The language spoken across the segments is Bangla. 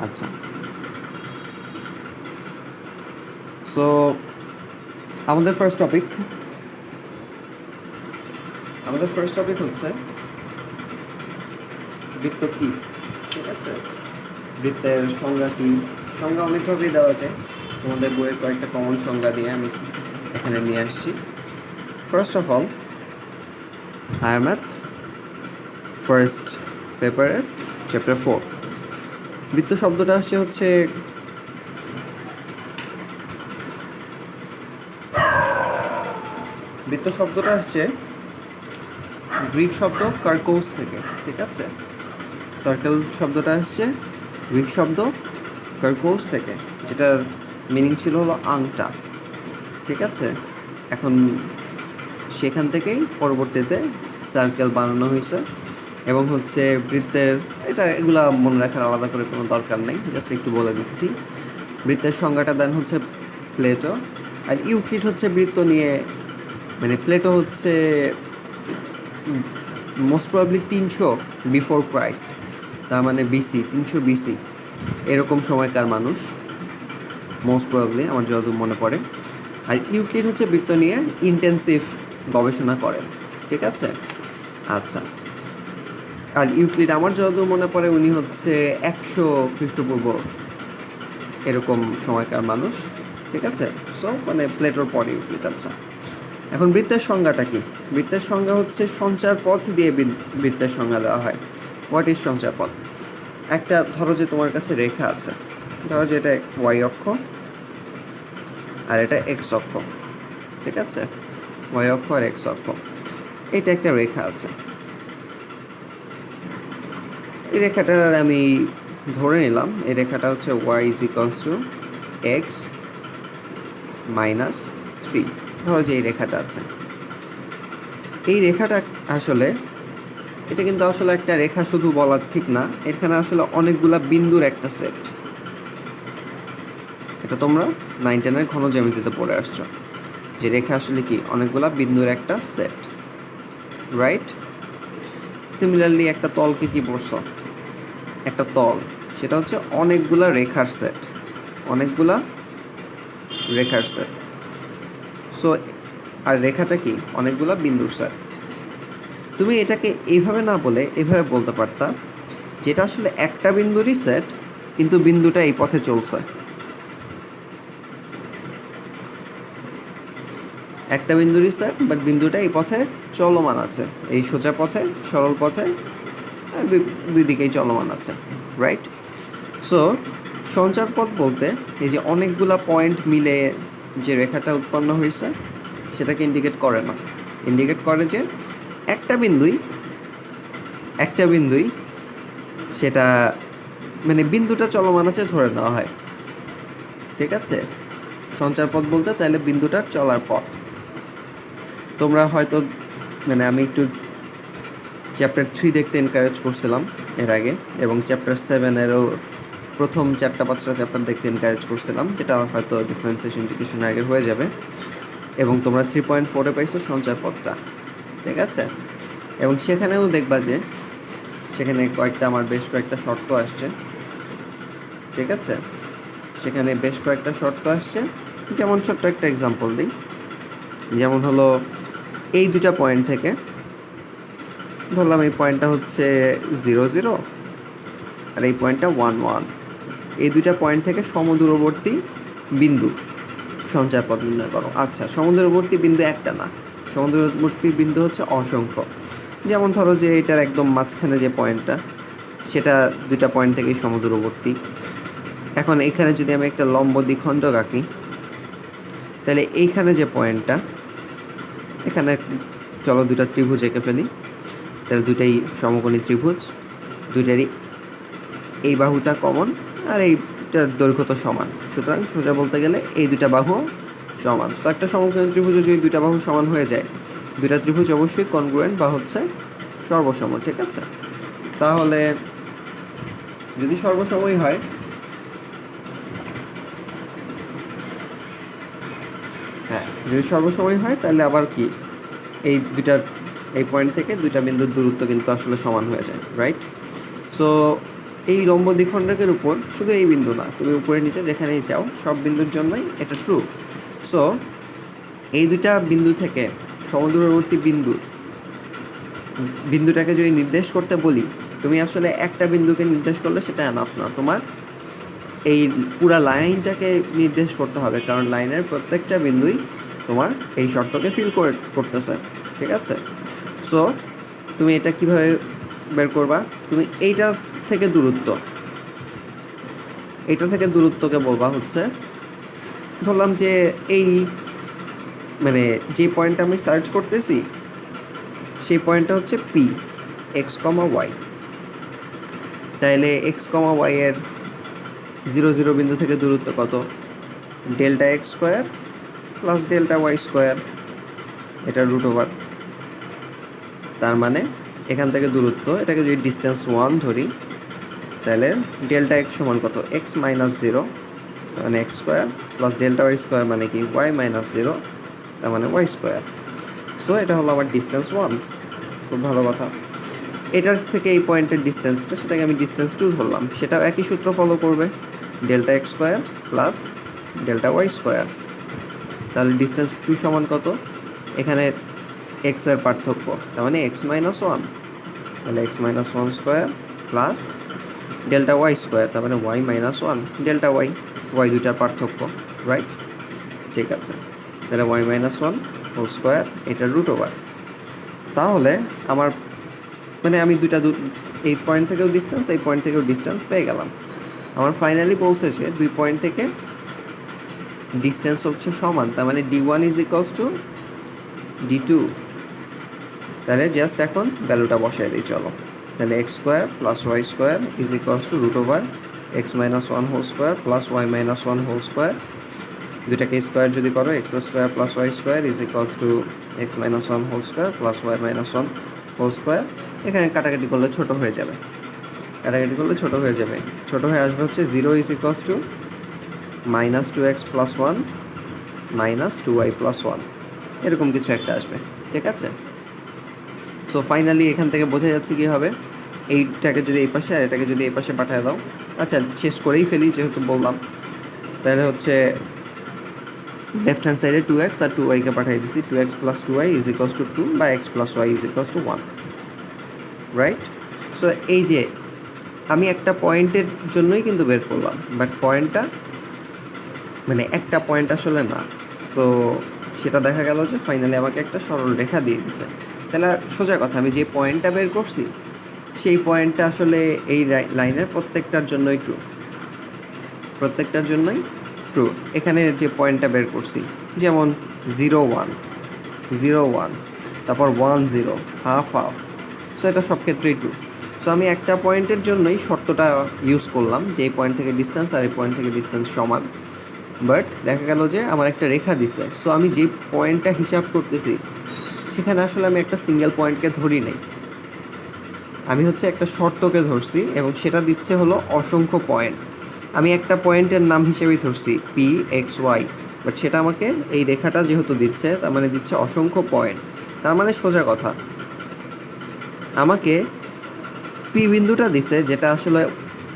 আচ্ছা, সো আমাদের ফার্স্ট টপিক হচ্ছে বৃত্ত কী। ঠিক আছে, বৃত্তের সংজ্ঞা কী? সংজ্ঞা অনেকভাবেই দেওয়া আছে, তোমাদের বইয়ের কয়েকটা কমন সংজ্ঞা দিয়ে আমি এখানে নিয়ে আসছি। First of all, higher math first পেপারের চ্যাপ্টার 4, বৃত্ত শব্দটা আসছে হচ্ছে গ্রিক শব্দ কার্কোস থেকে। ঠিক আছে, সার্কেল শব্দটা আসছে গ্রিক শব্দ কার্কোস থেকে, যেটার মিনিং ছিল হলো আংটা। ঠিক আছে, এখন সেখান থেকেই পরবর্তীতে সার্কেল বানানো হয়েছে। এবং হচ্ছে বৃত্তের এগুলা মনে রাখার আলাদা করে কোনো দরকার নেই, জাস্ট একটু বলে দিচ্ছি। বৃত্তের সংজ্ঞাটা দেন হচ্ছে প্লেটো, আর ইউক্লিড হচ্ছে বৃত্ত নিয়ে, মানে প্লেটো হচ্ছে মোস্ট প্রবাবলি 300 বিফোর ক্রাইস্ট, তার মানে বিসি 300 বিসি এরকম সময়কার মানুষ মোস্ট প্রবাবলি, আমার যতদূর মনে পড়ে। আর ইউক্লিড হচ্ছে বৃত্ত নিয়ে ইন্টেন্সিভ গবেষণা করেন। ঠিক আছে, আচ্ছা। আর ইউক্লিড আমার যতদূর মনে পড়ে উনি হচ্ছে 100 খ্রিস্টপূর্ব এরকম সময়কার মানুষ। ঠিক আছে, সো মানে প্লেটোর পরে ইউক্লিড। আচ্ছা, এখন বৃত্তের সংজ্ঞাটা কি? বৃত্তের সংজ্ঞা হচ্ছে সঞ্চার পথ দিয়ে বৃত্তের সংজ্ঞা দেওয়া হয়। হোয়াট ইজ সঞ্চার পথ? একটা ধরো যে তোমার কাছে রেখা আছে, ধরো যে এটা ওয়াই অক্ষ আর এটা এক্স অক্ষ। ঠিক আছে, ওয়াই অক্ষ আর এক্স অক্ষ, এটা একটা রেখা আছে। এই রেখাটার আমি ধরে নিলাম এই রেখাটা হচ্ছে y is equals to x minus 3। ধরো যে এই রেখাটা আছে, এই রেখাটা আসলে এটা কিন্তু আসলে একটা রেখা শুধু বলা ঠিক না, এখানে আসলে অনেকগুলা বিন্দুর একটা সেট। এটা তোমরা 9-10 ঘন জ্যামিতিতে পড়ে আসছো, যে রেখা আসলে কি অনেকগুলা বিন্দুর একটা সেট, রাইট? সিমিলারলি একটা তলকে কি পড়ছো? একটা তল, সেটা হচ্ছে অনেকগুলা রেখার সেট, অনেকগুলা রেখার সেট। সো আর রেখাটা কি অনেকগুলা বিন্দুর সেট। তুমি এটাকে এইভাবে না বলে এভাবে বলতে পারতা, যেটা আসলে একটা বিন্দুরই সেট, কিন্তু বিন্দুটা এই পথে চলছে। একটা বিন্দুরই সেট, বাট বিন্দুটা এই পথে চলমান আছে, এই সোজা পথে, সরল পথে, দুই দিকেই চলমান আছে, রাইট? সো সঞ্চার পথ বলতে এই যে অনেকগুলা পয়েন্ট মিলে যে রেখাটা উৎপন্ন হয়েছে সেটাকে ইন্ডিকেট করে না, ইন্ডিকেট করে যে একটা বিন্দুই সেটা মানে বিন্দুটা চলমান আছে ধরে নেওয়া হয়। ঠিক আছে, সঞ্চার পথ বলতে তাহলে বিন্দুটার চলার পথ। তোমরা হয়তো মানে আমি একটু চ্যাপ্টার 3 দেখতে এনকারেজ করছিলাম এর আগে, এবং চ্যাপ্টার 7-এরও প্রথম 4-5টা চ্যাপ্টার দেখতে এনকারেজ করছিলাম, যেটা হয়তো ডিফারেন্সিয়েশন ইন্টিগ্রেশনের আগে হয়ে যাবে। এবং তোমরা 3.4-এ পাইছো সঞ্চার পথটা। ঠিক আছে, এবং সেখানেও দেখবা যে সেখানে বেশ কয়েকটা শর্ত আসছে। ঠিক আছে, সেখানে বেশ কয়েকটা শর্ত আসছে, যেমন ছোট্ট একটা এক্সাম্পল দিই। যেমন হলো এই দুটা পয়েন্ট থেকে ধরলাম এই পয়েন্টটা হচ্ছে 0, 0 আর এই পয়েন্টটা 1, 1। এই দুইটা পয়েন্ট থেকে সমদূরবর্তী বিন্দু সঞ্চার পথ নির্ণয় করো। আচ্ছা, সমদূরবর্তী বিন্দু একটা না, সমদূরবর্তী বিন্দু হচ্ছে অসংখ্য। যেমন ধরো যে এটার একদম মাঝখানে যে পয়েন্টটা, সেটা দুইটা পয়েন্ট থেকেই সমদূরবর্তী। এখন এখানে যদি আমি একটা লম্ব দ্বিখণ্ডক আঁকি, তাহলে এইখানে যে পয়েন্টটা, এখানে চলো দুটা ত্রিভুজ এঁকে ফেলি, তাহলে দুইটাই সমকোণী ত্রিভুজ, দুইটারই এই বাহুটা কমন আর এইটার দৈর্ঘ্য তো সমান, সুতরাং সোজা বলতে গেলে এই দুটা বাহু সমান। তো একটা সমকোণী ত্রিভুজে যদি দুইটা বাহু সমান হয়ে যায়, দুইটা ত্রিভুজ অবশ্যই কনগ্রুয়েন্ট বা হচ্ছে সর্বসম। ঠিক আছে, তাহলে যদি সর্বসমই হয়, যদি সর্বসময় হয় তাহলে আবার কি এই পয়েন্ট থেকে দুইটা বিন্দুর দূরত্ব কিন্তু আসলে সমান হয়ে যায়, রাইট? সো এই লম্ব দ্বিখণ্ডকের উপর শুধু এই বিন্দু না, তুমি উপরে নিচে যেখানেই চাও সব বিন্দুর জন্যই এটা ট্রু। সো এই দুইটা বিন্দু থেকে সমদূরবর্তী বিন্দুটাকে যদি নির্দেশ করতে বলি, তুমি আসলে একটা বিন্দুকে নির্দেশ করলে সেটা এনাফ না, তোমার এই পুরা লাইনটাকে নির্দেশ করতে হবে, কারণ লাইনের প্রত্যেকটা বিন্দুই তোমার এই শর্তকে ফিল করতেছে। ঠিক আছে? সো তুমি এটা কিভাবে বের করবা? তুমি এইটা থেকে দূরত্বকে বলবা হচ্ছে, ধরলাম যে এই মানে যে পয়েন্টটা আমি সার্চ করতেছি সেই পয়েন্টটা হচ্ছে পি এক্স কমা ওয়াই। তাইলে এক্স কমা ওয়াই এর 0 0 বিন্দু থেকে দূরত্ব কত? Delta x square plus delta Y square, এটা √। তার মানে এখান থেকে দূরত্ব, এটাকে যদি ডিস্টেন্স 1 ধরি, তাহলে ডেল্টা এক্স সমান কত? এক্স মাইনাস 0, মানে x square, plus delta Y square মানে কি? ওয়াই মাইনাস 0, তার মানে ওয়াই স্কোয়ার। সো এটা হলো আমার ডিস্টেন্স 1। খুব ভালো কথা। এটার থেকে এই পয়েন্টের ডিস্টেন্সটা, সেটাকে আমি ডিস্টেন্স 2 ধরলাম, সেটাও একই সূত্র ফলো করবে, delta x square plus delta Y square. তাহলে ডিস্টেন্স 2 সমান কত? এখানে এক্সের পার্থক্য, তার মানে এক্স মাইনাস 1, তাহলে x minus 1 square plus delta Y square, তার মানে ওয়াই মাইনাস 1 ডেল্টা ওয়াই দুটার পার্থক্য, রাইট? ঠিক আছে, তাহলে ওয়াই মাইনাস 1 হোল স্কোয়ার, এটা √। তাহলে আমার মানে আমি এই পয়েন্ট থেকেও ডিস্টেন্স, এই পয়েন্ট থেকেও ডিস্টেন্স পেয়ে গেলাম। আমার ফাইনালি বলছে যে 2 পয়েন্ট থেকে ডিস্টেন্স হচ্ছে সমান, তার মানে d1 is equals two d2। তাহলে জাস্ট এখন ভ্যালুটা বসাই দিই, চলো। তাহলে x square plus Y square is equals to √, x minus 1 whole square plus y minus 1 whole square. দুটাকে স্কোয়ার যদি করো, x square plus Y square is equals to x minus 1 whole square plus y minus 1 whole square. এখানে কাটাকাটি করলে ছোট হয়ে যাবে, ছোট হয়ে আসবে হচ্ছে 0 is equals two minus 2x plus 1 minus 2y plus 1, এরকম কিছু একটা আসবে। ঠিক আছে? সো ফাইনালি এখান থেকে বোঝা যাচ্ছে কী হবে, এইটাকে যদি এই পাশে আর এটাকে যদি এই পাশে পাঠিয়ে দাও। আচ্ছা, শেষ করেই ফেলি যেহেতু বললাম। তাহলে হচ্ছে লেফট হ্যান্ড সাইডে 2x আর 2yকে পাঠিয়ে দিচ্ছি, 2x plus 2y is equals two 2 বা x plus y is equals two 1, right? So এই যে আমি একটা পয়েন্টের জন্যই কিন্তু বের করলাম, বাট পয়েন্টটা মানে একটা পয়েন্ট আসলে না। সো সেটা দেখা গেল যে ফাইনালি আমাকে একটা সরল রেখা দিয়ে দিছে। তাহলে সোজা কথা, আমি যে পয়েন্টটা বের করছি সেই পয়েন্টটা আসলে এই লাইনের প্রত্যেকটার জন্যই ট্রু। এখানে যে পয়েন্টটা বের করছি, যেমন 0 1 0 1, তারপর 1 0, হাফ হাফ, সো এটা সব ক্ষেত্রেই ট্রু। সো আমি একটা পয়েন্টের জন্যই শর্তটা ইউজ করলাম যে এই পয়েন্ট থেকে ডিস্টেন্স আর এই পয়েন্ট থেকে ডিস্টেন্স সমান। বাট দেখা গেল যে আমার একটা রেখা দিছে, সো আমি যে পয়েন্টটা হিসাব করতেছি সেখানে আসলে আমি একটা সিঙ্গেল পয়েন্টকে ধরি নাই, আমি হচ্ছে একটা শর্তকে ধরছি এবং সেটা দিচ্ছে হলো অসংখ্য পয়েন্ট। আমি একটা পয়েন্টের নাম হিসেবেই ধরছি পি এক্স ওয়াই, বাট সেটা আমাকে এই রেখাটা যেহেতু দিচ্ছে, তার মানে দিচ্ছে অসংখ্য পয়েন্ট। তার মানে সোজা কথা, আমাকে পি বিন্দুটা দিছে যেটা আসলে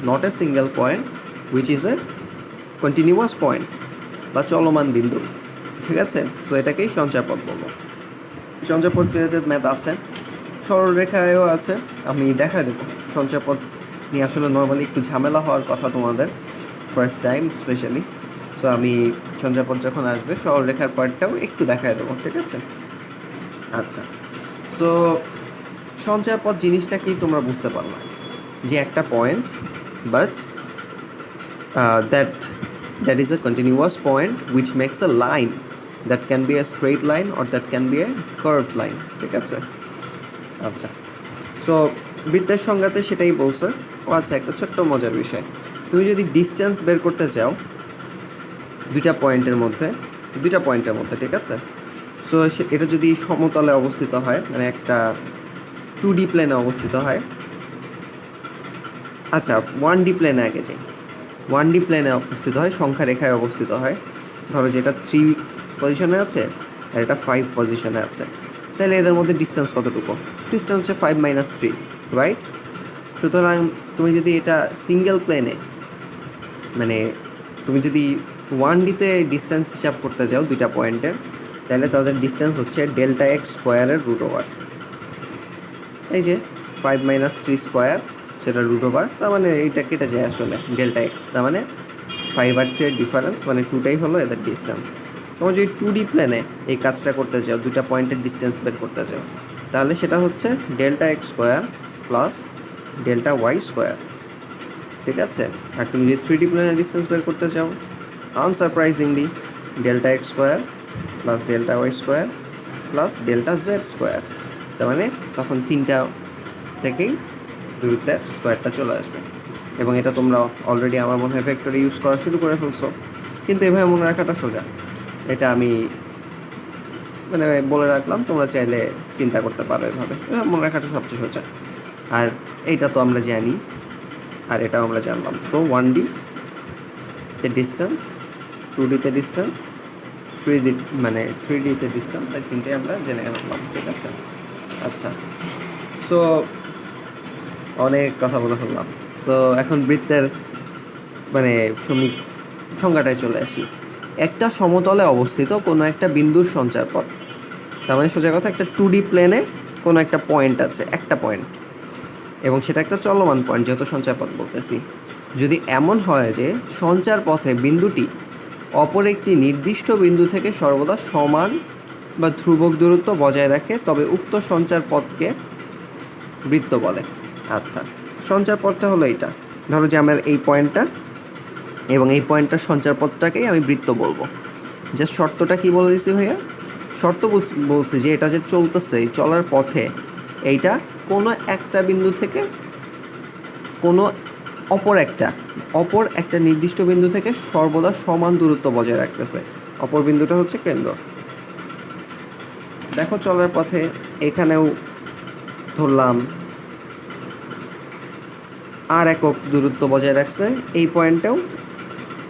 not a single point, which is a continuous point বা চলমান বিন্দু। ঠিক আছে? সো এটাকেই সঞ্চয়পথ বলবো। সঞ্চয়পথ রিলেটেড ম্যাথ আছে, সরলরেখায়ও আছে, আমি দেখা দেবো। সঞ্চয়পথ নিয়ে আসলে নর্মালি একটু ঝামেলা হওয়ার কথা তোমাদের, ফার্স্ট টাইম স্পেশালি। সো আমি সঞ্চয়পথ যখন আসবে সরলরেখার পার্টটাও একটু দেখায় দেবো। ঠিক আছে? আচ্ছা, সো সঞ্চয়পথ জিনিসটা কি তোমরা বুঝতে পারলাম, যে একটা point but that is a continuous point which makes a line that can be a straight line or that can be a curved line. ঠিক আছে? আচ্ছা, সো বৃত্তের সংজ্ঞাতে সেটাই বলছে। ও আচ্ছা, একটা ছোট্ট মজার বিষয়, তুমি যদি ডিস্টেন্স বের করতে চাও দুইটা পয়েন্টের মধ্যে, ঠিক আছে? সো এটা যদি সমতলে অবস্থিত হয়, মানে একটা 2D প্লেনে অবস্থিত হয়। আচ্ছা, 1D প্লেনে আগে যাই। 1D প্লেনে অবস্থিত হয়, সংখ্যা রেখায় অবস্থিত হয়। ধরো যেটা 3 পজিশনে আছে আর এটা 5 পজিশনে আছে, তাহলে এদের মধ্যে ডিস্টেন্স কতটুকু? ডিস্টেন্স হচ্ছে 5 - 3, রাইট? সুতরাং তুমি যদি এটা সিঙ্গেল প্লেনে, মানে তুমি যদি 1D-তে ডিস্টেন্স হিসাব করতে যাও দুইটা পয়েন্টের, তাহলে তাদের ডিস্টেন্স হচ্ছে ডেল্টা এক্স স্কোয়ারের রুট ওভার, এই যে 5 - 3 স্কোয়ার, সেটা রুট ওভার, তার মানে এইটা কেটে যায় আসলে ডেল্টা এক্স, তার মানে 5 আর 3 এর ডিফারেন্স, মানে 2টাই হলো এদের ডিস্টেন্স। তোমরা যদি 2D প্লেনে এই কাজটা করতে চাও, দুইটা পয়েন্টের ডিস্টেন্স বের করতে চাও, তাহলে সেটা হচ্ছে delta x square plus delta Y square, ঠিক আছে। আর তুমি যদি 3D প্লেনের ডিস্টেন্স বের করতে চাও, unsurprisingly delta x square plus delta Y square plus delta Z square, তার মানে তখন তিনটা থেকেই দূরত্বের স্কোয়ারটা চলে আসবে। এবং এটা তোমরা অলরেডি আমার মনে হয় ভেক্টরে ইউজ করা শুরু করে ফেলছো, কিন্তু এভাবে মনে রাখাটা সোজা। এটা আমি মানে বলে রাখলাম, তোমরা চাইলে চিন্তা করতে পারো এভাবে মনে রাখাটা সবচেয়ে সোজা। আর এইটা তো আমরা জানি, আর এটাও আমরা জানলাম। সো 1D-তে ডিস্টেন্স, 2D-তে ডিস্টেন্স, 3D-তে ডিস্টেন্স, এই তিনটে আমরা জেনে রাখলাম, ঠিক আছে। আচ্ছা, সো অনেক কথা বলে ফেললাম। সো এখন বৃত্তের মানে সংজ্ঞাটায় চলে আসি। একটা সমতলে অবস্থিত কোনো একটা বিন্দুর সঞ্চারপথ, তার মানে সোজা কথা একটা 2D প্লেনে কোনো একটা পয়েন্ট আছে, একটা পয়েন্ট, এবং সেটা একটা চলমান পয়েন্ট, যেহেতু সঞ্চারপথ বলতেছি। যদি এমন হয় যে সঞ্চারপথে বিন্দুটি অপর একটি নির্দিষ্ট বিন্দু থেকে সর্বদা সমান বা ধ্রুবক দূরত্ব বজায় রাখে, তবে উক্ত সঞ্চারপথকে বৃত্ত বলে। আচ্ছা, সঞ্চারপথটা হলো এইটা, ধরো যে আমার এই পয়েন্টটা এবং এই পয়েন্টটার সঞ্চারপথটাকেই আমি বৃত্ত বলবো। জাস্ট শর্তটা কি বলে দিছি ভাইয়া? শর্ত বলছি যে এটা যে চলতেছে, এই চলার পথে এইটা কোনো একটা বিন্দু থেকে কোনো অপর একটা নির্দিষ্ট বিন্দু থেকে সর্বদা সমান দূরত্ব বজায় রাখতেছে। অপর বিন্দুটা হচ্ছে কেন্দ্র। দেখো চলার পথে এখানেও ধরলাম আর একক দূরত্ব বজায় রাখছে, এই পয়েন্টেও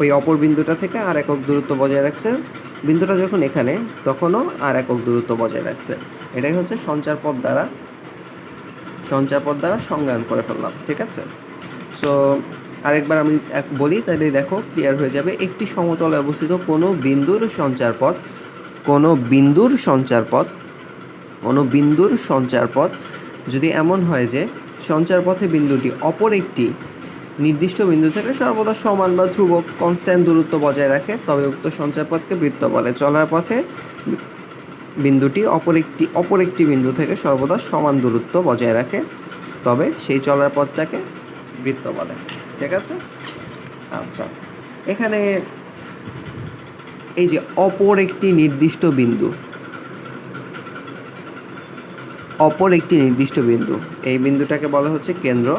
ওই অপর বিন্দুটা থেকে আর একক দূরত্ব বজায় রাখছে, বিন্দুটা যখন এখানে তখনও আর একক দূরত্ব বজায় রাখছে। এটাই হচ্ছে সঞ্চারপথ দ্বারা সংজ্ঞায়ন করে ফেললাম, ঠিক আছে। সো আরেকবার আমি বলি, তাহলে দেখো ক্লিয়ার হয়ে যাবে। একটি সমতলে অবস্থিত কোনো বিন্দুর সঞ্চারপথ যদি এমন হয় যে সঞ্চারপথে বিন্দুটি অপর একটি নির্দিষ্ট বিন্দু থেকে সর্বদা সমান বা ধ্রুবক কনস্ট্যান্ট দূরত্ব বজায় রাখে, তবে উক্ত সঞ্চারপথকে বৃত্ত বলে। চলার পথে বিন্দুটি অপর একটি বিন্দু থেকে সর্বদা সমান দূরত্ব বজায় রাখে, তবে সেই চলার পথটাকে বৃত্ত বলে, ঠিক আছে। আচ্ছা, এখানে এই যে অপর একটি নির্দিষ্ট বিন্দু, এই বিন্দুটাকে বলা হচ্ছে কেন্দ্র,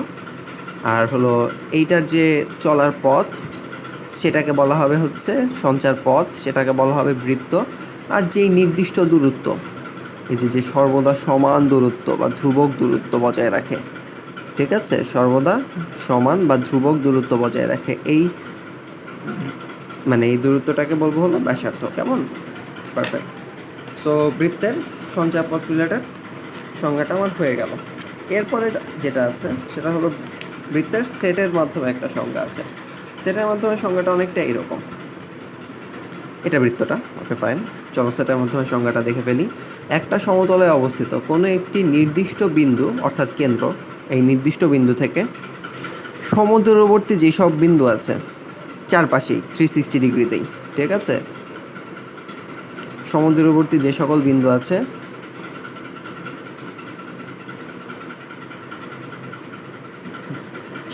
আর হলো এইটার যে চলার পথ সেটাকে বলা হবে হচ্ছে সঞ্চার পথ, সেটাকে বলা হবে বৃত্ত। আর যেই নির্দিষ্ট দূরত্ব, এই যে সর্বদা সমান দূরত্ব বা ধ্রুবক দূরত্ব বজায় রাখে, ঠিক আছে, সর্বদা সমান বা ধ্রুবক দূরত্ব বজায় রাখে, এই দূরত্বটাকে বলবো হলো ব্যাসার্ধ। কেমন? পারফেক্ট। সো বৃত্তের সঞ্চারপথ রিলেটেড সংজ্ঞাটা আমার হয়ে গেল। এরপরে যেটা আছে সেটা হলো বৃত্তের সেটের মাধ্যমে একটা সংজ্ঞা আছে। সেটের মাধ্যমে সংজ্ঞাটা অনেকটা এরকম। এটা বৃত্তটা, ওকে ফাইন, চলো সেটের মাধ্যমে সংজ্ঞাটা দেখে ফেলি। একটা সমতলে অবস্থিত কোনো একটি নির্দিষ্ট বিন্দু অর্থাৎ কেন্দ্র, এই নির্দিষ্ট বিন্দু থেকে সমদূরবর্তী যেসব বিন্দু আছে চারপাশেই 360 ডিগ্রিতেই, ঠিক আছে, সমদূরবর্তী যে সকল বিন্দু আছে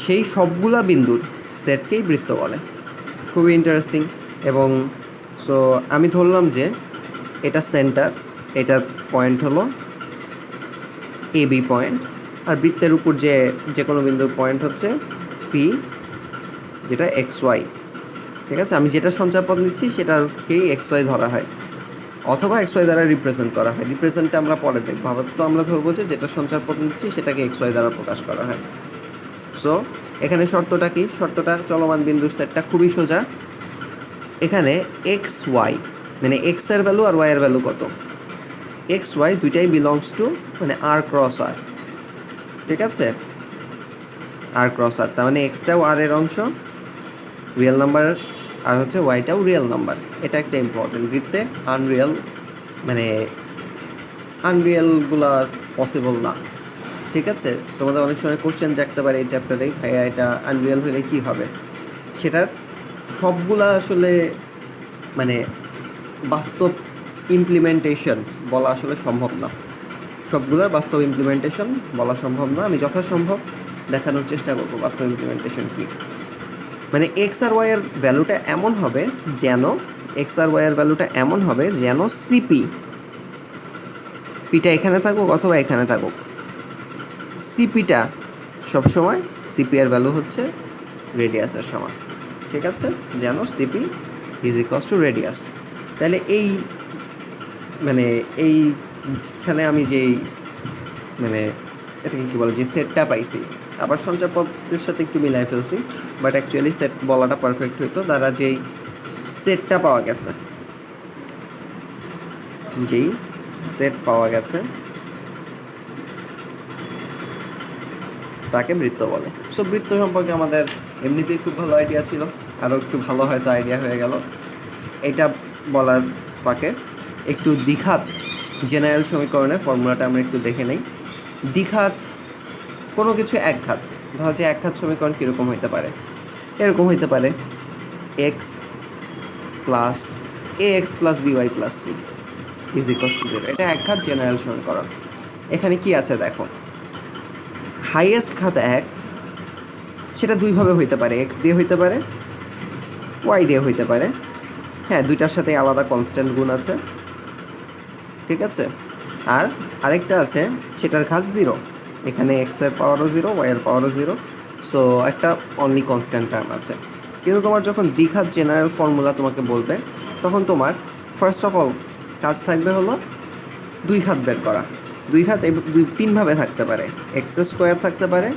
সেই সবগুলা বিন্দুর সেটকেই বৃত্ত বলে। খুবই ইন্টারেস্টিং। এবং সো আমি ধরলাম যে এটা সেন্টার, এটার পয়েন্ট হলো AB পয়েন্ট, আর বৃত্তের উপর যে কোনো বিন্দুর পয়েন্ট হচ্ছে P, যেটা XY, ঠিক আছে। আমি যেটা সঞ্চারপথ নিচ্ছি সেটাকেই XY ধরা হয়, অথবা XY দ্বারা রিপ্রেজেন্ট করা হয়। রিপ্রেজেন্টটা আমরা পরে দেখবো, আপাতত আমরা ধরবো যে যেটা সঞ্চারপথ নিচ্ছি সেটাকে XY দ্বারা প্রকাশ করা হয়। সো এখানে শর্তটা কি? শর্তটা চলমান বিন্দুর সেটটা খুবই সোজা। এখানে XY মানে X এর ভ্যালু আর Y এর ভ্যালু কত? XY দুইটাই belongs to R cross R, ঠিক আছে। আর ক্রস আর, তার মানে এক্সটাও আর এর অংশ রিয়েল নাম্বার, আর হচ্ছে ওয়াইটাও রিয়েল নাম্বার। এটা একটা ইম্পর্টেন্ট। বৃত্তে আনরিয়েল মানে আনরিয়েলগুলা পসিবল না, ঠিক আছে? তোমাদের অনেক সময় কোশ্চেন জাগতে পারে এই চ্যাপ্টারে, ভাইয়া এটা আনরিয়েল হলে কী হবে। সেটার সবগুলা আসলে মানে বাস্তব ইমপ্লিমেন্টেশন বলা আসলে সম্ভব না, সবগুলোর বাস্তব ইমপ্লিমেন্টেশন বলা সম্ভব না। আমি যথাসম্ভব দেখানোর চেষ্টা করবো বাস্তব ইমপ্লিমেন্টেশন কী। মানে এক্স আর ওয়াইয়ের ভ্যালুটা এমন হবে যেন সিপি, পিটা এখানে থাকুক অথবা এখানে থাকুক, সিপিটা সবসময় সিপি এর ভ্যালু হচ্ছে রেডিয়াসের সমান, ঠিক আছে? যেন CP is equals two radius. তাহলে এইখানে আমি যেই এটাকে কী বলে, যে সেটটা পাইছি, আবার সঞ্চয় পদ্ধতির সাথে একটু মিলাই ফেলছি, বাট অ্যাকচুয়ালি সেট বলাটা পারফেক্ট হইতো। দ্বারা যেই সেট পাওয়া গেছে তাকে বৃত্ত বলে। সো বৃত্ত সম্পর্কে আমাদের এমনিতেই খুব ভালো আইডিয়া ছিল, আরও একটু ভালো হয়তো আইডিয়া হয়ে গেল। এটা বলার ফাঁকে একটু দ্বিঘাত জেনারেল সমীকরণের ফর্মুলাটা আমরা একটু দেখে নেই। দ্বিঘাত কোনো কিছু একঘাত, ধরো যে একঘাত সমীকরণ কীরকম হইতে পারে, এরকম হইতে পারে x plus a x plus b y plus c is equals to 0। এটা একঘাত জেনারেল সমীকরণ। এখানে কি আছে দেখো, হাইয়েস্ট ঘাত 1, সেটা দুইভাবে হইতে পারে, এক্স দিয়ে হইতে পারে, ওয়াই দিয়ে হইতে পারে। হ্যাঁ, দুইটার সাথে আলাদা কনস্ট্যান্ট গুণ আছে, ঠিক আছে? আর আরেকটা আছে সেটার ঘাত 0, এখানে এক্সের পাওয়ারও 0, ওয়াইয়ের পাওয়ারও 0, সো একটা অনলি কনস্ট্যান্ট টার্ম আছে। কিন্তু তোমার যখন দ্বিঘাত জেনারেল ফর্মুলা তোমাকে বলবে, তখন তোমার ফার্স্ট অফ অল কাজ থাকবে হলো দুই ঘাত বের করা। দুই ঘাত তিনভাবে থাকতে পারে, এক্স স্কোয়ার থাকতে পারে,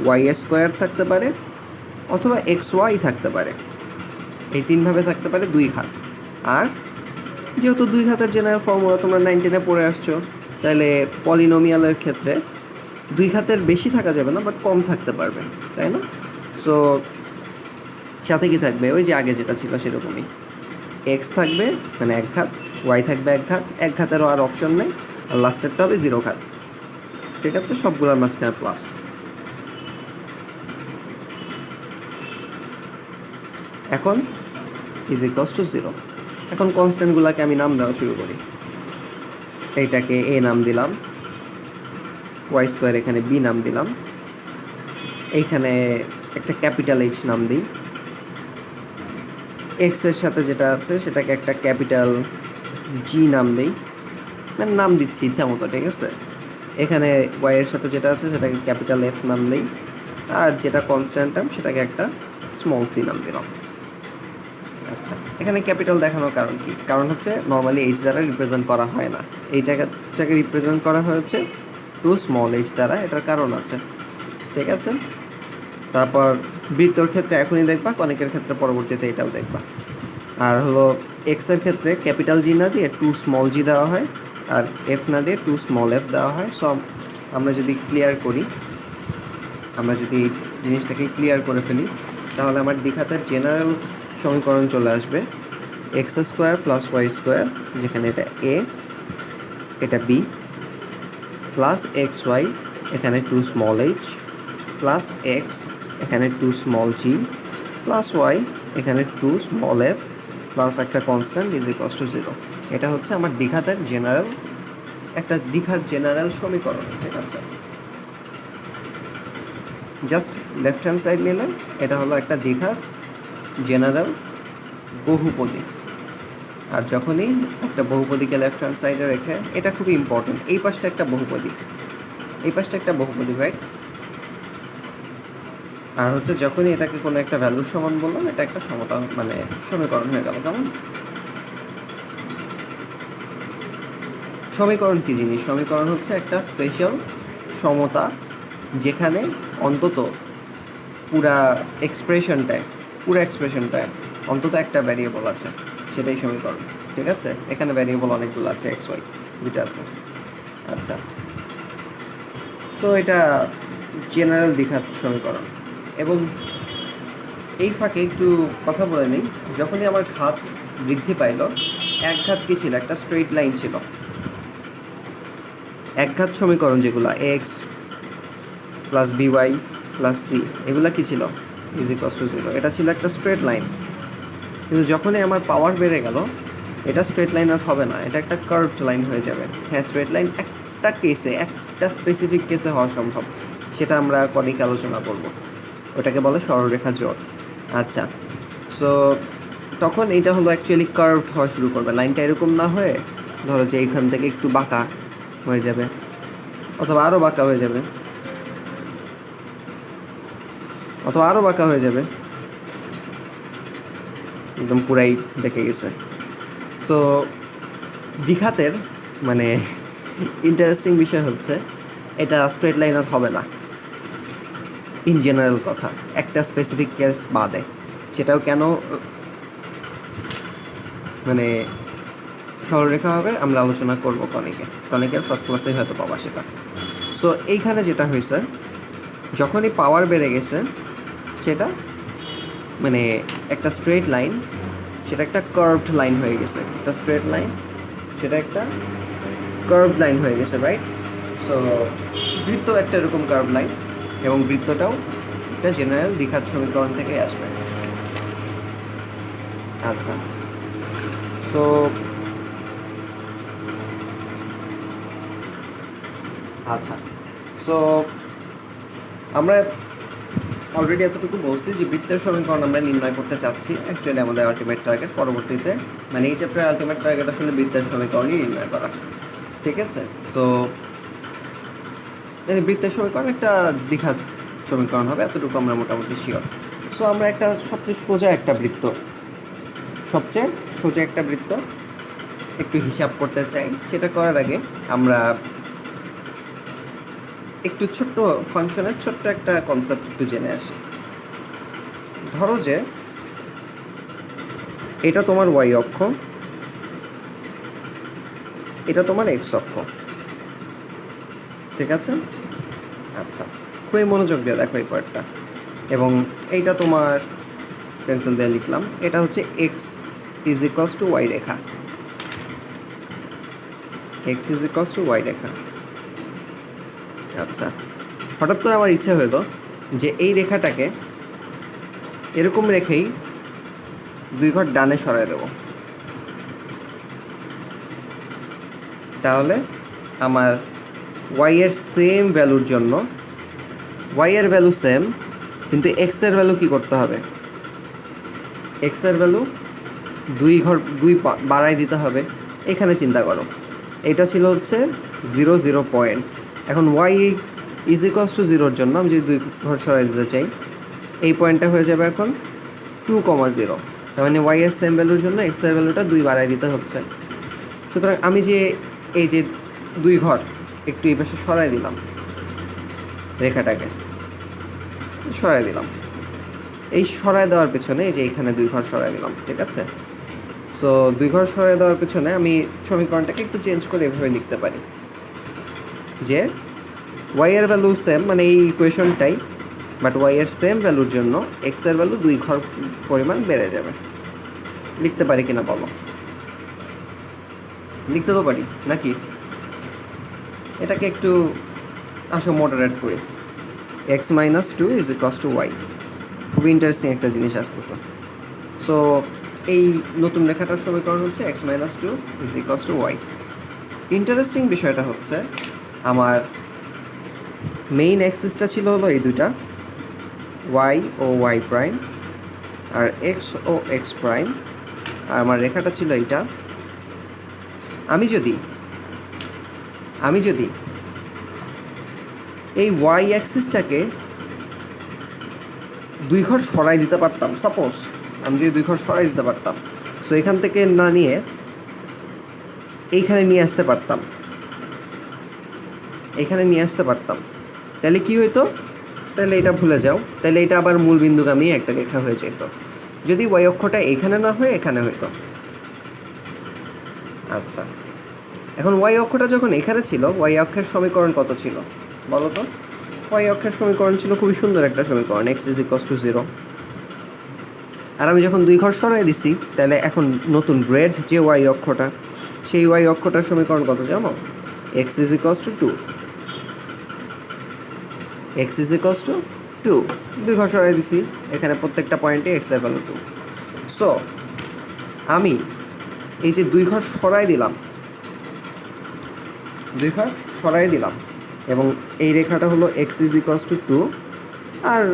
ওয়াই স্কোয়ার থাকতে পারে, অথবা এক্স ওয়াই থাকতে পারে। এই তিনভাবে থাকতে পারে দুই ঘাত। আর যেহেতু দুই ঘাতের জেনারেল ফর্মুলা তোমরা 9-10 পড়ে আসছো, তাহলে পলিনোমিয়ালের ক্ষেত্রে দুই ঘাতের বেশি থাকা যাবে না, বাট কম থাকতে পারবে, তাই না? সো সাথে কি থাকবে, ওই যে আগে যেটা ছিল সেরকমই, এক্স থাকবে মানে এক ঘাত, ওয়াই থাকবে এক ঘাতেরও আর অপশন নেই, আর লাস্টেরটা হবে 0 ঘাত, ঠিক আছে? সবগুলোর মাঝখানে প্লাস। এখন ইজ ইকুয়ালস টু 0। এখন কনস্ট্যান্টগুলোকে আমি নাম দেওয়া শুরু করি। এইটাকে এ নাম দিলাম, ওয়াই স্কোয়ার এখানে বি নাম দিলাম, এইখানে একটা ক্যাপিটাল এইচ নাম দিই, এক্সের সাথে যেটা আছে সেটাকে একটা ক্যাপিটাল জি নাম দিই, মানে নাম দিচ্ছি ইচ্ছা মতো, ঠিক আছে? এখানে ওয়াইয়ের সাথে যেটা আছে সেটাকে ক্যাপিটাল এফ নাম দিই, আর যেটা কনস্ট্যান্ট টার্ম সেটাকে একটা স্মল সি নাম দিলাম। আচ্ছা, এখানে ক্যাপিটাল দেখানোর কারণ কি? কারণ হচ্ছে নর্মালি এইচ দ্বারা রিপ্রেজেন্ট করা হয় না, এইটাকে রিপ্রেজেন্ট করা হয়েছে টু স্মল এইচ দ্বারা, এটার কারণ আছে, ঠিক আছে? তারপর বৃত্তর ক্ষেত্রে এখনই দেখবা, অনেকের ক্ষেত্রে পরবর্তীতে এটাও দেখবা। আর হলো এক্সের ক্ষেত্রে ক্যাপিটাল জি না দিয়ে টু স্মল জি দেওয়া হয়, আর এফ না দিয়ে টু স্মল এফ দেওয়া হয়। সব আমরা যদি জিনিসটাকে ক্লিয়ার করে ফেলি, তাহলে আমার দ্বিঘাতের জেনারেল সমীকরণ চলে আসবে X square plus Y square, যেখানে এটা এ এটা বি, প্লাস এক্স ওয়াই এখানে two small H, plus X এখানে two small G, plus Y এখানে টু স্মল এফ, প্লাস একটা কনস্ট্যান্ট ইজ ইকুয়ালস টু 0। এটা হচ্ছে আমার দ্বিঘাতের দ্বিঘাত জেনারেল সমীকরণ, ঠিক আছে? জাস্ট লেফট হ্যান্ড সাইড নিলে এটা হলো একটা দ্বিঘাত জেনারেল বহুপদী। আর যখনই একটা বহুপদীকে লেফট হ্যান্ড সাইডে রেখে, এটা খুবই ইম্পর্টেন্ট, এই পাশটা একটা বহুপদী, রাইট? আর হচ্ছে যখনই এটাকে কোনো একটা ভ্যালুর সমান বললাম, এটা একটা সমীকরণ হয়ে গেল। কেমন? সমীকরণ কি জিনিস? সমীকরণ হচ্ছে একটা স্পেশাল সমতা, যেখানে অন্তত পুরা এক্সপ্রেশনটায় অন্তত একটা ভ্যারিয়েবল আছে, সেটাই সমীকরণ, ঠিক আছে? এখানে ভ্যারিয়েবল অনেকগুলো আছে, এক্স ওয়াই দুইটা আছে। আচ্ছা, সো এটা জেনারেল দ্বিঘাত সমীকরণ। এবং এই ফাঁকে একটু কথা বলে নিই, যখনই আমার ঘাত বৃদ্ধি পাইল, এক ঘাত কী ছিল? একটা স্ট্রেইট লাইন ছিল। একঘাত সমীকরণ যেগুলো x plus b y plus c, এগুলো কী ছিল? Is equals to 0। এটা ছিল একটা স্ট্রেট লাইন। কিন্তু যখনই আমার পাওয়ার বেড়ে গেল, এটা স্ট্রেট লাইন আর হবে না, এটা একটা কার্ভড লাইন হয়ে যাবে। হ্যাঁ, স্ট্রেট লাইন একটা কেসে, একটা স্পেসিফিক কেসে হওয়া সম্ভব, সেটা আমরা কনিক আলোচনা করব। ওটাকে বলে সরলরেখা জোড়। আচ্ছা, সো তখন এটা হলো অ্যাকচুয়ালি কার্ভড হওয়া শুরু করবে। লাইনটা এরকম না হয়ে ধরো যে এইখান থেকে একটু বাঁকা হয়ে যাবে, অথবা আরও বাঁকা হয়ে যাবে, অথবা আরও বাঁকা হয়ে যাবে, একদম পুরাই বেঁকে গেছে। সো দ্বিঘাতের মানে ইন্টারেস্টিং বিষয় হচ্ছে এটা স্ট্রেট লাইন আর হবে না, ইন জেনারেল কথা, একটা স্পেসিফিক কেস বাদে। সেটাও কেন মানে সরলরেখা হবে আমরা আলোচনা করব কনিকের ফার্স্ট ক্লাসে হয়তো পাবা সেটা। সো এইখানে যেটা হয়েছে, যখনই পাওয়ার বেড়ে গেছে, সেটা মানে একটা স্ট্রেট লাইন, সেটা একটা কার্ভড লাইন হয়ে গেছে। একটা স্ট্রেট লাইন, সেটা একটা কার্ভড লাইন হয়ে গেছে, রাইট? সো বৃত্ত একটা এরকম কার্ভ লাইন, এবং বৃত্তটাও একটা জেনারেল দ্বিঘাত সমীকরণ থেকে আসবে। আচ্ছা, সো আমরা অলরেডি এতটুকু বলছি যে বৃত্তের সমীকরণ আমরা নির্ণয় করতে চাচ্ছি। অ্যাকচুয়ালি আমাদের আলটিমেট টার্গেট পরবর্তীতে, মানে এই চ্যাপ্টারের আলটিমেট টার্গেট আসলে বৃত্তের সমীকরণই নির্ণয় করা, ঠিক আছে? সো বৃত্তের সমীকরণ একটা দ্বিঘাত সমীকরণ হবে, এতটুকু আমরা মোটামুটি শিওর। সো আমরা একটা সবচেয়ে সোজা একটা বৃত্ত একটু হিসাব করতে চাই। সেটা করার আগে আমরা একটু ছোট্ট ফাংশনের ছোট্ট একটা কনসেপ্ট একটু জেনে আসি। ধরো যে এটা তোমার ওয়াই অক্ষ, এটা তোমার এক্স অক্ষ, ঠিক আছে? আচ্ছা, খুবই মনোযোগ দিয়ে দেখো এই পার্টটা। এবং এইটা তোমার পেন্সিল দিয়ে লিখলাম, এটা হচ্ছে x is equals to Y রেখা। X is equals to Y রেখা। আচ্ছা, হঠাৎ করে আমার ইচ্ছে হলো যে এই রেখাটাকে এরকম রেখেই 2 ঘর ডানে সরায় দেব। তাহলে আমার ওয়াই এর সেম ভ্যালুর জন্য, ওয়াই এর ভ্যালু সেম, কিন্তু এক্স এর ভ্যালু কী করতে হবে? এক্স এর ভ্যালু 2 বাড়াই দিতে হবে। এখানে চিন্তা করো, এটা ছিল হচ্ছে 0 0 পয়েন্ট। এখন ওয়াই ইজ ইকুয়ালস টু 0-র জন্য আমি যদি 2 ঘর সরাই দিতে চাই, এই পয়েন্টটা হয়ে যাবে এখন 2,0। তার মানে ওয়াই এর সেম ভ্যালুর জন্য এক্স এর ভ্যালুটা 2 বাড়াই দিতে হচ্ছে। সুতরাং আমি যে এই যে 2 ঘর একটু এই পাশে সরাই দিলাম, রেখাটাকে সরাই দিলাম, এই সরাই দেওয়ার পেছনে এই যে এখানে 2 ঘর সরাই দিলাম, ঠিক আছে? সো 2 ঘর সরাই দেওয়ার পেছনে আমি সমীকরণটাকে একটু চেঞ্জ করে এভাবে লিখতে পারি যে ওয়াই এর ভ্যালু সেম, মানে এই ইকুয়েশনটাই, বাট ওয়াই এর সেম ভ্যালুর জন্য এক্স এর ভ্যালু 2 ঘর পরিমাণ বেড়ে যাবে। লিখতে পারি কিনা বলো? লিখতে তো পারি নাকি? এটাকে একটু আসো মডারেট করি। X minus 2 is equals to y. খুবই ইন্টারেস্টিং একটা জিনিস আসতেছে। সো এই নতুন রেখাটার সমীকরণ হচ্ছে x minus 2 is equals to y. Interesting বিষয়টা হচ্ছে আমার মেইন অ্যাক্সিসটা ছিল হলো এই দুটা, ওয়াই ও ওয়াই প্রাইম, আর এক্স ও এক্স প্রাইম, আর আমার রেখাটা ছিল এইটা। আমি যদি এই ওয়াই অ্যাক্সিসটাকে 2 ঘর সরাই দিতে পারতাম, সাপোজ আমি যদি 2 ঘর সরাই দিতে পারতাম, সো এখান থেকে না নিয়ে এইখানে নিয়ে আসতে পারতাম, তাহলে কি হইতো? তাহলে এটা ভুলে যাও, তাহলে এটা আবার মূল বিন্দুগামী একটা রেখা হয়ে যেত, যদি ওয়াই অক্ষটা এখানে না হয়ে এখানে হইতো। আচ্ছা, এখন ওয়াই অক্ষটা যখন এখানে ছিল, ওয়াই অক্ষের সমীকরণ কত ছিল বলো তো? ওয়াই অক্ষের সমীকরণ ছিল খুবই সুন্দর একটা সমীকরণ, এক্স ইজ ইকস টু 0। আর আমি যখন 2 ঘর সরাই দিছি, তাহলে এখন নতুন গ্রেড যে ওয়াই অক্ষটা, সেই ওয়াই অক্ষটার সমীকরণ কত জানো? X is equals to 2, x is equals to 2। 2 ঘর সরাই দিছি, এখানে প্রত্যেকটা পয়েন্টে এক্স এর ভ্যালু 2। সো আমি এই যে 2 ঘর সরাই দিলাম, 2 ঘর সরাই দিলাম, এবং এই রেখাটা হলো এক্স ইজ ইকস টু 2, আর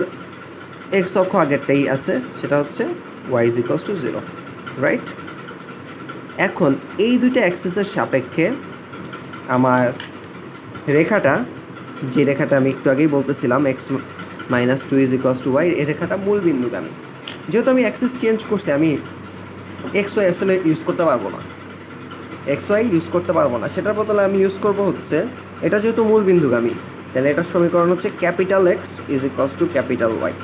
এক্স অক্ষ আগেরটাই আছে, সেটা হচ্ছে y is equals to 0, right? এখন এই দুইটা অ্যাক্সিসের সাপেক্ষে আমার রেখাটা, যে রেখাটা আমি একটু আগেই বলতেছিলাম x minus 2 is equals to y, এই রেখাটা মূল বিন্দুগামী। যেহেতু আমি অ্যাক্সিস চেঞ্জ করছি, আমি এক্স ওয়াই আসলে ইউজ করতে পারবো না, এক্স ওয়াই ইউজ করতে পারবো না, সেটার বদলে আমি ইউজ করব হচ্ছে, এটা যেহেতু মূল বিন্দুগামী, তাহলে এটার সমীকরণ হচ্ছে capital x is equals to capital y.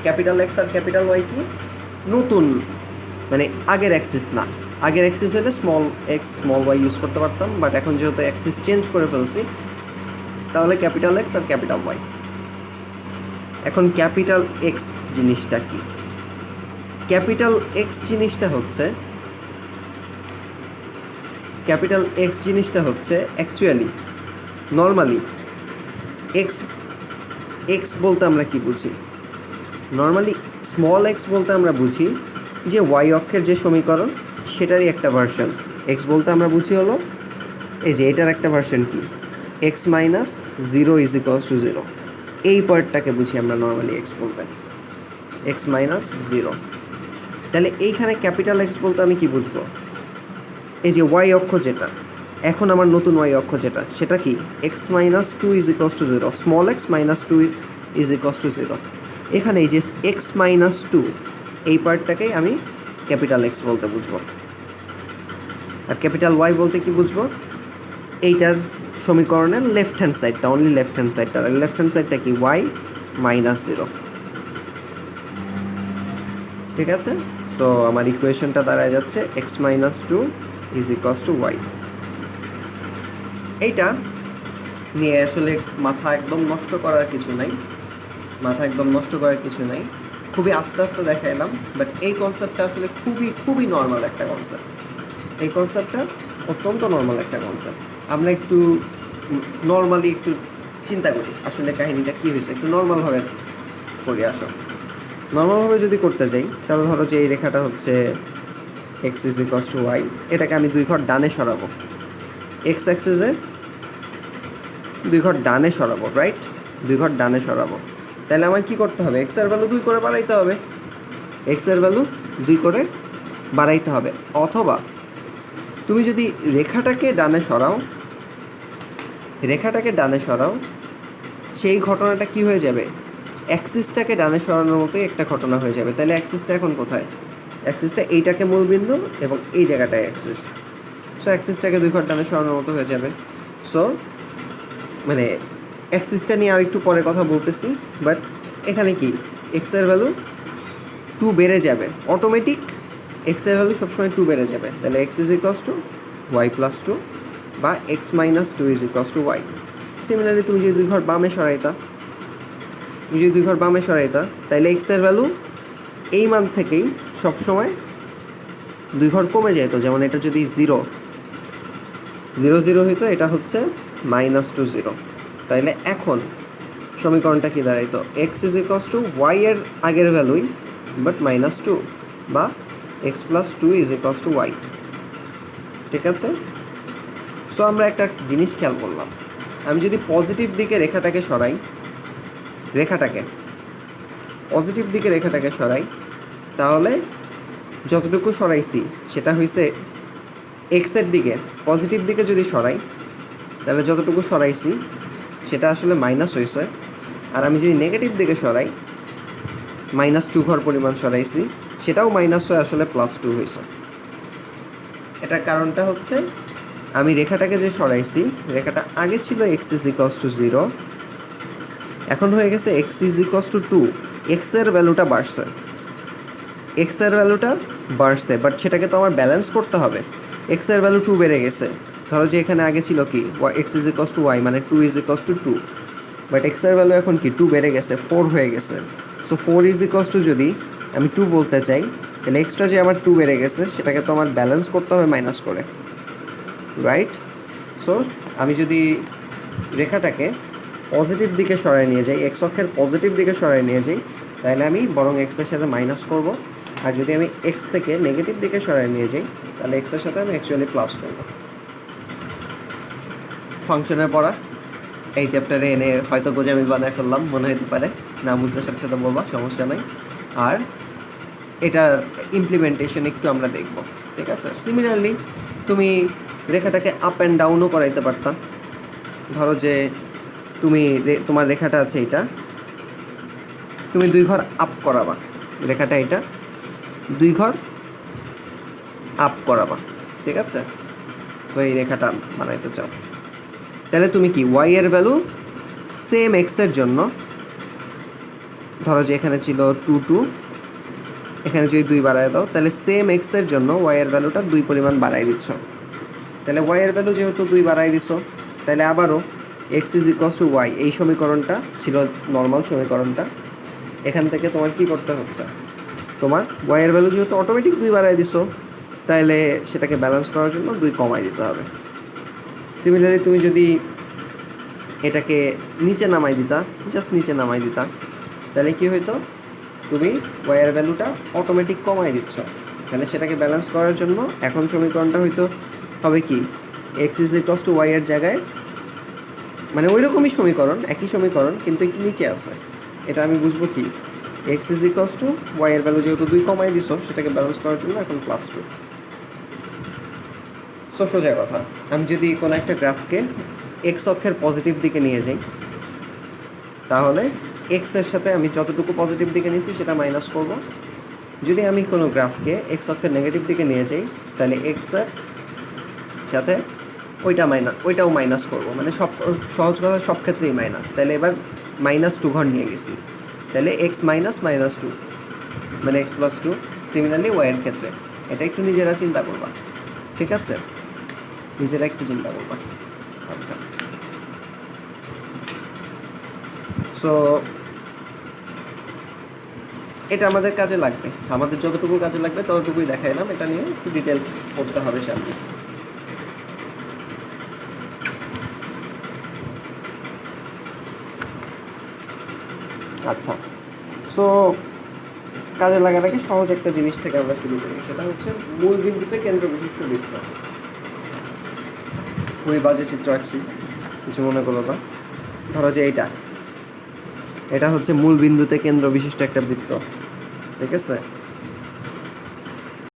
Capital x আর ক্যাপিটাল ওয়াই কি নতুন, মানে আগের অ্যাক্সিস না, আগের অ্যাক্সিস হলে small x small y use করতে পারতাম, বাট এখন যেহেতু অ্যাক্সিস চেঞ্জ করে ফেলছি, তাহলে ক্যাপিটাল এক্স আর ক্যাপিটাল ওয়াই। এখন ক্যাপিটাল এক্স জিনিসটা কি? ক্যাপিটাল এক্স জিনিসটা হচ্ছে, ক্যাপিটাল এক্স জিনিসটা হচ্ছে অ্যাকচুয়ালি নর্মালি এক্স, এক্স বলতে আমরা কি বুঝি? নর্মালি স্মল এক্স বলতে আমরা বুঝি যে ওয়াই অক্ষের যে সমীকরণ সেটারই একটা ভার্সন। এক্স বলতে আমরা বুঝি হলো এই যে এটার একটা ভার্সন কি, x minus 0 is equals to 0, এই পার্টটাকে বুঝি আমরা নর্মালি এক্স বলতে, এক্স মাইনাস 0। তাহলে এইখানে ক্যাপিটাল এক্স বলতে আমি কি বুঝবো? এই যে ওয়াই অক্ষ যেটা, এখন আমার নতুন ওয়াই অক্ষ যেটা, সেটা কি x minus 2 is equals to 0, small x minus 2 is equals to 0। এখানে এই যে এক্স মাইনাস 2, এই পার্টটাকেই আমি ক্যাপিটাল এক্স বলতে বুঝবো। আর ক্যাপিটাল ওয়াই বলতে কি বুঝবো? এইটার সমীকরণের লেফট হ্যান্ড সাইডটা, অনলি লেফট হ্যান্ড সাইডটা, লেফট হ্যান্ড সাইডটা কি ওয়াই মাইনাস 0, ঠিক আছে? সো আমার ইকুয়েশনটা দাঁড়ায় যাচ্ছে x minus 2 is equals to y. এইটা নিয়ে আসলে মাথা একদম নষ্ট করার কিছু নাই, মাথা একদম নষ্ট করার কিছু নাই, খুবই আস্তে আস্তে দেখাইলাম, বাট এই কনসেপ্টটা আসলে খুবই খুবই নর্মাল একটা কনসেপ্ট। এই কনসেপ্টটা অত্যন্ত নর্মাল একটা কনসেপ্ট। আমরা একটু নর্মালি একটু চিন্তা করি আসলে কাহিনীটা কী হয়েছে, একটু নর্মালভাবে করি। আসো নর্মালভাবে যদি করতে যাই, তাহলে ধরো যে এই রেখাটা হচ্ছে x is equals to y, এটাকে আমি 2 ঘর ডানে সরাবো, এক্স অ্যাক্সিসে 2 ঘর ডানে সরাবো, রাইট? 2 ঘর ডানে সরাবো, তাহলে আমার কী করতে হবে? এক্স এর ভ্যালু 2 করে বাড়াইতে হবে, এক্স এর ভ্যালু 2 করে বাড়াইতে হবে। অথবা তুমি যদি রেখাটাকে ডানে সরাও, রেখাটাকে ডানে সরাও, সেই ঘটনাটা কি হয়ে যাবে? অ্যাক্সিসটাকে ডানে সরানোর মতোই একটা ঘটনা হয়ে যাবে। তাহলে অ্যাক্সিসটা এখন কোথায়? অ্যাক্সিসটা এইটাকে মূল বিন্দু এবং এই জায়গাটায় অ্যাক্সিস। সো অ্যাক্সিসটাকে 2 ঘর ডানে সরানোর মতো হয়ে যাবে। সো মানে অ্যাক্সিসটা নিয়ে আর একটু পরে কথা বলতেছি, বাট এখানে কি এক্সের ভ্যালু 2 বেড়ে যাবে, অটোমেটিক এক্সের ভ্যালু সবসময় 2 বেড়ে যাবে। তাহলে x is equals to y plus 2 বা x minus 2 is equals to y. Similarly তুমি যদি 2 ঘর বামে সরাইতা, তাহলে এক্সের ভ্যালু এই মান থেকেই সবসময় 2 ঘর কমে যেত। যেমন এটা যদি 0 0 0 হইতো, এটা হচ্ছে -2 0। তাইলে এখন সমীকরণটা কি দাঁড়াইতো? X is equals to Y এর আগের ভ্যালুই বাট -2, বা X plus 2 is equals to Y, ঠিক আছে? সো আমরা একটা জিনিস খেয়াল করলাম, আমি যদি পজিটিভ দিকে রেখাটাকে সরাই, তাহলে যতটুকু সরাইছি সেটা হয়েছে এক্সের দিকে, পজিটিভ দিকে যদি সরাই, তাহলে যতটুকু সরাইছি সেটা আসলে মাইনাস হয়েছে। আর আমি যদি নেগেটিভ দিকে সরাই, -2 ঘর পরিমাণ সরাইছি, সেটাও মাইনাস হয়ে আসলে +2 হয়েছে। এটার কারণটা হচ্ছে আমি রেখাটাকে যে সরাইছি, রেখাটা আগে ছিল এক্স ইজ ইকস টু 0, এখন হয়ে গেছে এক্স ইজ ইকস টু 2। এক্সের ভ্যালুটা বাড়ছে, বাট সেটাকে তো আমার ব্যালেন্স করতে হবে। এক্সের ভ্যালু 2 বেড়ে গেছে, ধরো যে এখানে আগে ছিল কি x is equals to y, মানে 2 ইজ ইকস টু 2, বাট এক্সের ভ্যালু এখন কি 2 বেড়ে গেছে, 4 হয়ে গেছে। সো 4 ইজ ইকস টু যদি আমি 2 বলতে চাই, তাহলে এক্সট্রা যে আমার 2 বেড়ে গেছে সেটাকে তো আমার ব্যালেন্স করতে হবে মাইনাস করে, রাইট? সো আমি যদি রেখাটাকে পজিটিভ দিকে সরাই নিয়ে যাই, এক্স অক্ষের পজিটিভ দিকে সরাই নিয়ে যাই, তাহলে আমি বরং এক্সের সাথে মাইনাস করব। আর যদি আমি এক্স থেকে নেগেটিভ দিকে সরাই নিয়ে যাই, তাহলে এক্সের সাথে আমি অ্যাকচুয়ালি প্লাস করব। ফাংশনের পড়া এই চ্যাপ্টারে এনে হয়তো গোজামিল বানায় ফেললাম, মনে হতে পারে, না বুঝলে সাথে সাথে বলবা, সমস্যা নাই। আর এটার ইমপ্লিমেন্টেশন একটু আমরা দেখব, ঠিক আছে? সিমিলারলি তুমি রেখাটাকে আপ অ্যান্ড ডাউনও করাইতে পারতাম। ধরো যে তুমি তোমার রেখাটা আছে এটা, তুমি 2 ঘর আপ করাবা, রেখাটা এটা 2 ঘর আপ করাবা, ঠিক আছে? তো এই রেখাটা বানাইতে চাও, তাহলে তুমি কি ওয়াই এর ভ্যালু সেম এক্সের জন্য, ধরো যে এখানে ছিল 2 2, এখানে যদি 2 বাড়ায় দাও, তাহলে সেম এক্সের জন্য ওয়াই এর ভ্যালুটা 2 পরিমাণ বাড়াই দিচ্ছ। তাহলে ওয়াই এর ভ্যালু যেহেতু 2 বাড়াই দিছো, তাহলে আবারও x is equals to y, এই সমীকরণটা ছিল নর্মাল সমীকরণটা, এখান থেকে তোমার কি করতে হচ্ছে, তোমার ওয়াই এর ভ্যালু যেহেতু অটোমেটিক 2 বাড়াই দিছো, তাহলে সেটাকে ব্যালেন্স করার জন্য 2 কমাই দিতে হবে। সিমিলারলি তুমি যদি এটাকে নিচে নামাই দিতা, জাস্ট নিচে নামাই দিতা, তাহলে কি হইতো, তুমি ওয়াইয়ের ভ্যালুটা অটোমেটিক কমাই দিচ্ছ। তাহলে সেটাকে ব্যালেন্স করার জন্য এখন সমীকরণটা হয়তো হবে কি, x is equals to Y এর জায়গায়, মানে ওই রকমই সমীকরণ, একই সমীকরণ কিন্তু একটু নিচে আছে। এটা আমি বুঝবো কি, x is equals to Y এর ভ্যালু যেহেতু 2 কমাই দিছো, সেটাকে ব্যালেন্স করার জন্য এখন +2। সো সোজা কথা, আমি যদি কোনো একটা গ্রাফকে এক্স অক্ষের পজিটিভ দিকে নিয়ে যাই, তাহলে এক্সের সাথে আমি যতটুকু পজিটিভ দিকে নিয়েছি সেটা মাইনাস করব। যদি আমি কোনো গ্রাফকে এক্স অক্ষের নেগেটিভ দিকে নিয়ে যাই, তাহলে এক্সের সাথে ওইটাও মাইনাস করব, মানে সহজ কথা সব ক্ষেত্রেই মাইনাস। তাহলে এবার -2 ঘর নিয়ে গেছি, তাহলে এক্স -2 মানে এক্স +2। সিমিলারলি ওয়াইয়ের ক্ষেত্রে এটা একটু নিজেরা চিন্তা করবা, ঠিক আছে? নিজেরা একটু চিন্তা করবা। আচ্ছা, সো এটা আমাদের কাজে লাগবে, আমাদের যতটুকু কাজে লাগবে ততটুকুই দেখাইলাম, এটা নিয়ে একটু ডিটেলস পড়তে হবে সামনে। আচ্ছা, সো কাজে লাগার আগে সহজ একটা জিনিস থেকে আমরা শুরু করি, সেটা হচ্ছে মূল বিন্দুতে কেন্দ্র বিশিষ্ট বৃত্ত। খুবই বাজে চিত্র আঁকছি, কিছু মনে করো না। ধরো যে এটা হচ্ছে মূল বিন্দুতে কেন্দ্র বিশিষ্ট একটা বৃত্ত, ঠিক আছে?